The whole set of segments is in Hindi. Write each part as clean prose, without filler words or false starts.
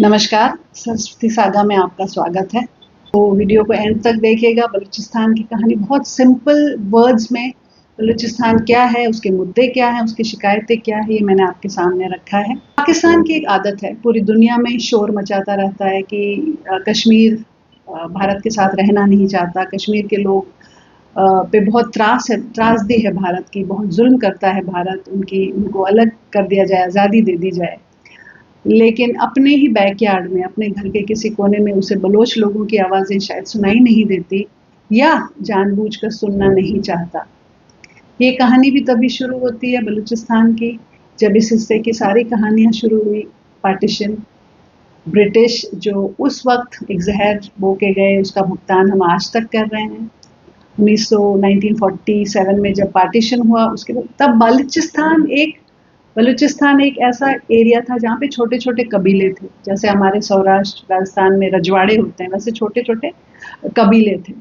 नमस्कार, संस्कृति सागा में आपका स्वागत है। तो वीडियो को एंड तक देखिएगा। बलूचिस्तान की कहानी बहुत सिंपल वर्ड्स में बलूचिस्तान क्या है, उसके मुद्दे क्या हैं, उसकी शिकायतें क्या है, ये मैंने आपके सामने रखा है। पाकिस्तान की एक आदत है, पूरी दुनिया में शोर मचाता रहता है कि कश्मीर भारत के साथ रहना नहीं चाहता, कश्मीर के लोग पे बहुत त्रासदी है भारत की, बहुत जुल्म करता है भारत, उनको अलग कर दिया जाए, आज़ादी दे दी जाए। लेकिन अपने ही बैकयार्ड में, अपने घर के किसी कोने में उसे बलोच लोगों की आवाज़ें शायद सुनाई नहीं देती या जानबूझकर सुनना नहीं चाहता। ये कहानी भी तभी शुरू होती है बलूचिस्तान की, जब इस हिस्से की सारी कहानियाँ शुरू हुई। पार्टीशन, ब्रिटिश जो उस वक्त एक ज़हर बो के गए, उसका भुगतान हम आज तक कर रहे हैं। 1947 में जब पार्टीशन हुआ, उसके बाद तब बलूचिस्तान एक ऐसा एरिया था जहाँ पे छोटे-छोटे कबीले थे। जैसे हमारे सौराष्ट्र, राजस्थान में रजवाड़े होते हैं, वैसे छोटे-छोटे कबीले थे।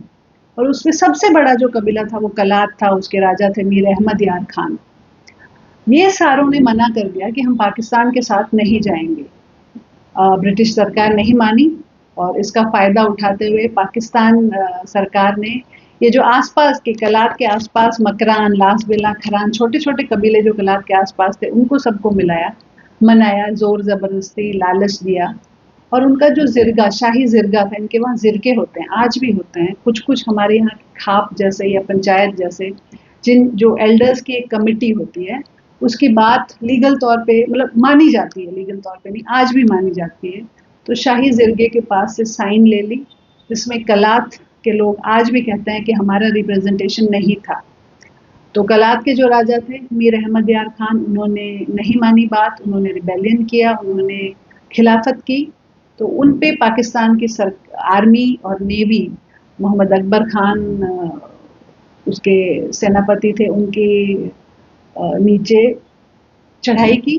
और उसमें सबसे बड़ा जो कबीला था वो कलात था, उसके राजा थे मीर अहमद यार खान। ये सारों ने मना कर दिया कि हम पाकिस्तान के साथ नहीं जाएंगे। ब्रिटिश सरकार नहीं मानी और इसका फ़ायदा उठाते हुए पाकिस्तान सरकार ने ये जो आसपास के कलात के आसपास मकरान, लासबिला, खरान, छोटे-छोटे कबीले जो कलात के आसपास थे, उनको सबको मिलाया, मनाया, ज़ोर ज़बरदस्ती, लालच दिया। और उनका जो ज़िरगा, शाही ज़िरगा था, इनके वहाँ ज़िरके होते हैं, आज भी होते हैं। कुछ-कुछ हमारे यहाँ खाप जैसे या पंचायत जैसे जो एल्डर्स की एक कमिटी होती है, उसकी बात लीगल तौर पे मतलब मानी जाती है, लीगल तौर पे नहीं, आज भी मानी जाती है। तो शाही ज़िरगे के पास से साइन ले ली, जिसमें कलात के लोग आज भी कहते हैं कि हमारा रिप्रेजेंटेशन नहीं था। तो कलात के जो राजा थे मीर अहमद यार खान, उन्होंने नहीं मानी बात, उन्होंने रिबेलियन किया, उन्होंने खिलाफत की। तो उन पे पाकिस्तान की आर्मी और नेवी, मोहम्मद अकबर खान उसके सेनापति थे, उनके नीचे चढ़ाई की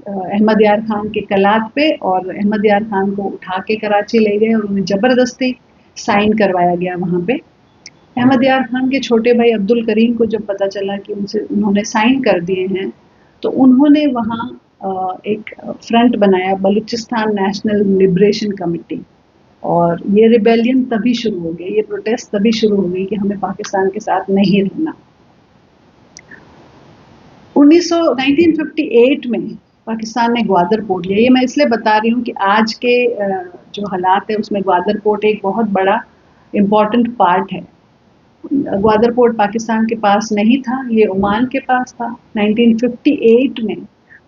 अहमद यार खान के कलात पे, और अहमद यार खान को उठा के कराची ले गए और उन्हें ज़बरदस्ती साइन करवाया गया वहाँ पे। अहमद यार खान के छोटे भाई अब्दुल करीम को जब पता चला कि उन्होंने साइन कर दिए हैं, तो उन्होंने वहाँ एक फ्रंट बनाया, बलूचिस्तान नेशनल लिबरेशन कमेटी। और ये रिबेलियन तभी शुरू हो गई, ये प्रोटेस्ट तभी शुरू हो गई कि हमें पाकिस्तान के साथ नहीं रहना। 1958 में पाकिस्तान ने ग्वादर पोर्ट लिया। ये मैं इसलिए बता रही हूँ कि आज के जो हालात है उसमें ग्वादर पोर्ट एक बहुत बड़ा इम्पॉर्टेंट पार्ट है। ग्वादर पोर्ट पाकिस्तान के पास नहीं था, ये ओमान के पास था। 1958 में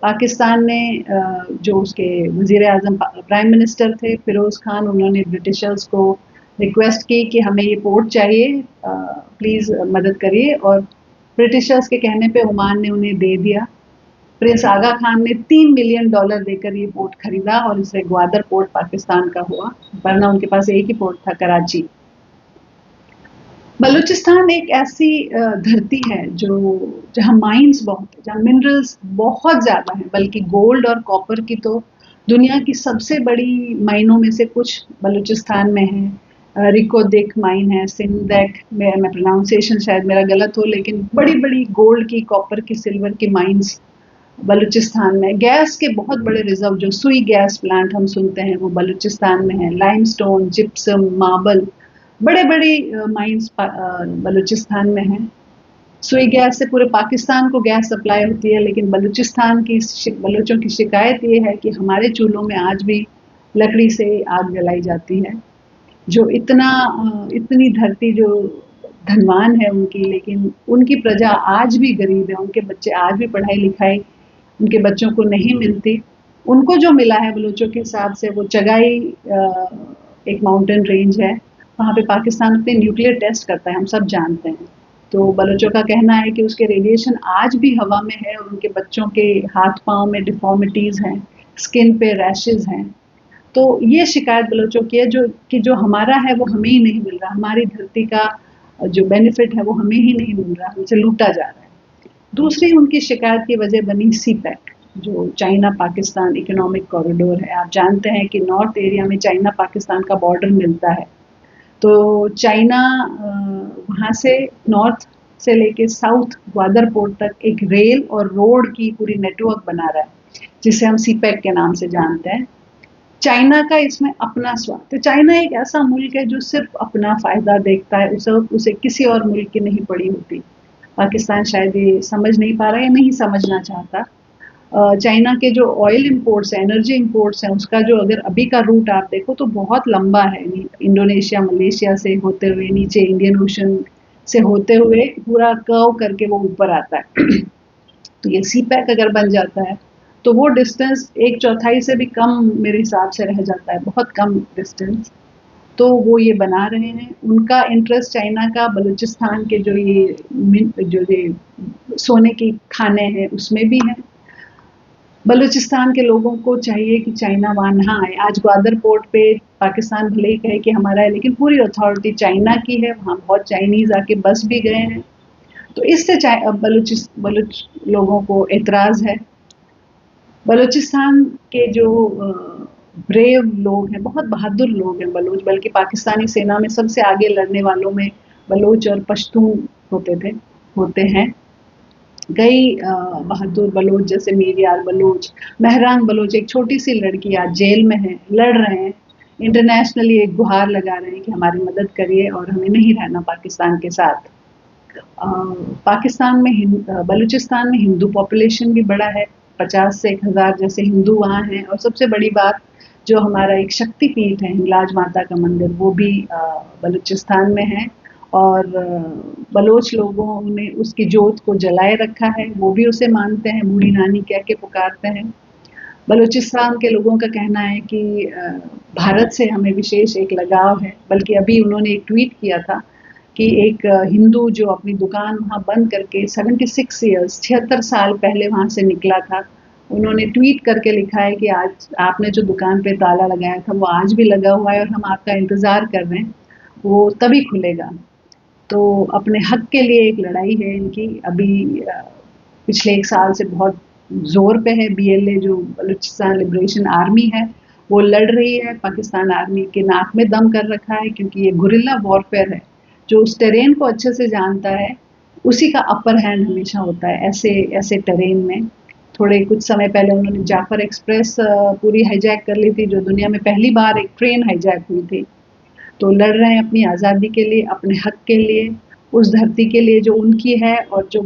पाकिस्तान ने जो उसके वज़ीर आज़म प्राइम मिनिस्टर थे फ़िरोज़ खान, उन्होंने ब्रिटिशर्स को रिक्वेस्ट की कि हमें ये पोर्ट चाहिए, प्लीज़ मदद करिए। और ब्रिटिशर्स के कहने पे ओमान ने उन्हें दे दिया। प्रिंस आगा खान ने $3 मिलियन देकर ये पोर्ट खरीदा और इससे ग्वादर पोर्ट पाकिस्तान का हुआ, वरना उनके पास एक ही पोर्ट था, कराची। बलूचिस्तान एक ऐसी धरती है जहाँ माइंस बहुत है, जहाँ मिनरल्स बहुत ज़्यादा हैं, बल्कि गोल्ड और कॉपर की तो दुनिया की सबसे बड़ी माइनों में से कुछ बलूचिस्तान में है। रिकोदिक माइन है, सिंदैक, मैं प्रोनाउंसिएशन शायद मेरा गलत हो, लेकिन बड़ी-बड़ी गोल्ड की, कॉपर की, सिल्वर की माइंस बलूचिस्तान में। गैस के बहुत बड़े रिजर्व, जो सुई गैस प्लांट हम सुनते हैं, वो बलूचिस्तान में है। लाइमस्टोन, जिप्सम, मार्बल, बड़े-बड़ी माइंस बलूचिस्तान में हैं। सुई गैस से पूरे पाकिस्तान को गैस सप्लाई होती है, लेकिन बलूचों की शिकायत ये है कि हमारे चूल्हों में आज भी लकड़ी से आग जलाई जाती है। जो इतनी धरती जो धनवान है उनकी, लेकिन उनकी प्रजा आज भी गरीब है, उनके बच्चे आज भी पढ़ाई-लिखाई उनके बच्चों को नहीं मिलती। उनको जो मिला है बलूचों के हिसाब से, वो चगाई एक माउंटेन रेंज है, वहाँ पे पाकिस्तान अपने न्यूक्लियर टेस्ट करता है, हम सब जानते हैं। तो बलूचों का कहना है कि उसके रेडिएशन आज भी हवा में है और उनके बच्चों के हाथ-पाँव में डिफ़ॉर्मिटीज़ हैं, स्किन पे रैशेज़ हैं। तो ये शिकायत बलूचों की है जो हमारा है वो हमें ही नहीं मिल रहा, हमारी धरती का जो बेनिफिट है वो हमें ही नहीं मिल रहा, हमसे लूटा जा रहा है। दूसरी उनकी शिकायत की वजह बनी सीपैक, जो चाइना पाकिस्तान इकोनॉमिक कॉरिडोर है। आप जानते हैं कि नॉर्थ एरिया में चाइना पाकिस्तान का बॉर्डर मिलता है। तो चाइना वहाँ से नॉर्थ से लेके साउथ ग्वादर पोर्ट तक एक रेल और रोड की पूरी नेटवर्क बना रहा है, जिसे हम सीपैक के नाम से जानते हैं। चाइना का इसमें अपना स्वार्थ है। चाइना एक ऐसा मुल्क है जो सिर्फ अपना फ़ायदा देखता है, उसे किसी और मुल्क की नहीं पड़ी होती। पाकिस्तान शायद ये समझ नहीं पा रहा है या नहीं समझना चाहता। चाइना के जो ऑयल इंपोर्ट्स हैं, एनर्जी इंपोर्ट्स हैं, उसका जो अगर अभी का रूट आप देखो तो बहुत लंबा है। इंडोनेशिया, मलेशिया से होते हुए नीचे इंडियन ओशन से होते हुए पूरा कर्व करके वो ऊपर आता है। तो ये सी पैक अगर बन जाता है तो वो डिस्टेंस एक चौथाई से भी कम मेरे हिसाब से रह जाता है, बहुत कम डिस्टेंस। तो वो ये बना रहे हैं। उनका इंटरेस्ट चाइना का बलूचिस्तान के जो ये सोने की खाने हैं उसमें भी है। बलूचिस्तान के लोगों को चाहिए कि चाइना वहाँ ना आए। आज ग्वादर पोर्ट पे पाकिस्तान भले ही कहे कि हमारा है, लेकिन पूरी अथॉरिटी चाइना की है। वहाँ बहुत चाइनीज़ आके बस भी गए हैं। तो इससे बलूच लोगों को एतराज़ है। बलूचिस्तान के जो ब्रेव लोग हैं, बहुत बहादुर लोग हैं बलूच, बल्कि पाकिस्तानी सेना में सबसे आगे लड़ने वालों में बलूच और पश्तून होते हैं। कई बहादुर बलूच जैसे मीरियार बलूच, महरान बलूच, एक छोटी सी लड़की आज जेल में है, लड़ रहे हैं, इंटरनेशनली एक गुहार लगा रहे हैं कि हमारी मदद करिए और हमें नहीं रहना पाकिस्तान के साथ। पाकिस्तान में बलूचिस्तान में हिंदू पॉपुलेशन भी बड़ा है, 50 से 1000 जैसे हिंदू वहाँ हैं। और सबसे बड़ी बात, जो हमारा एक शक्तिपीठ है हिंगलाज माता का मंदिर, वो भी बलूचिस्तान में है। और बलोच लोगों ने उसकी जोत को जलाए रखा है, वो भी उसे मानते हैं, बूढ़ी नानी कह के पुकारते हैं। बलूचिस्तान के लोगों का कहना है कि भारत से हमें विशेष एक लगाव है। बल्कि अभी उन्होंने एक ट्वीट किया था कि एक हिंदू जो अपनी दुकान वहाँ बंद करके 76 ईयर्स 76 साल पहले वहाँ से निकला था, उन्होंने ट्वीट करके लिखा है कि आज आपने जो दुकान पे ताला लगाया था वो आज भी लगा हुआ है और हम आपका इंतज़ार कर रहे हैं, वो तभी खुलेगा। तो अपने हक के लिए एक लड़ाई है इनकी। अभी पिछले 1 साल से बहुत ज़ोर पे है। बीएलए जो बलूचिस्तान लिबरेशन आर्मी है, वो लड़ रही है। पाकिस्तान आर्मी के नाक में दम कर रखा है, क्योंकि ये गुरिल्ला वॉरफेयर है। जो उस टेरेन को अच्छे से जानता है, उसी का अपर हैंड हमेशा होता है ऐसे ऐसे टेरेन में। थोड़े कुछ समय पहले उन्होंने जाफर एक्सप्रेस पूरी हाईजैक कर ली थी, जो दुनिया में पहली बार एक ट्रेन हाईजैक हुई थी। तो लड़ रहे हैं अपनी आज़ादी के लिए, अपने हक के लिए, उस धरती के लिए जो उनकी है और जो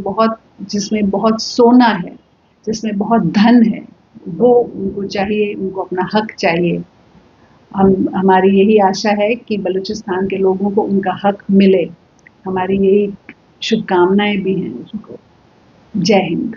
जिसमें बहुत सोना है, जिसमें बहुत धन है, वो उनको चाहिए, उनको अपना हक चाहिए। हमारी यही आशा है कि बलूचिस्तान के लोगों को उनका हक मिले। हमारी यही शुभकामनाएं भी हैं उनको। जय हिंद।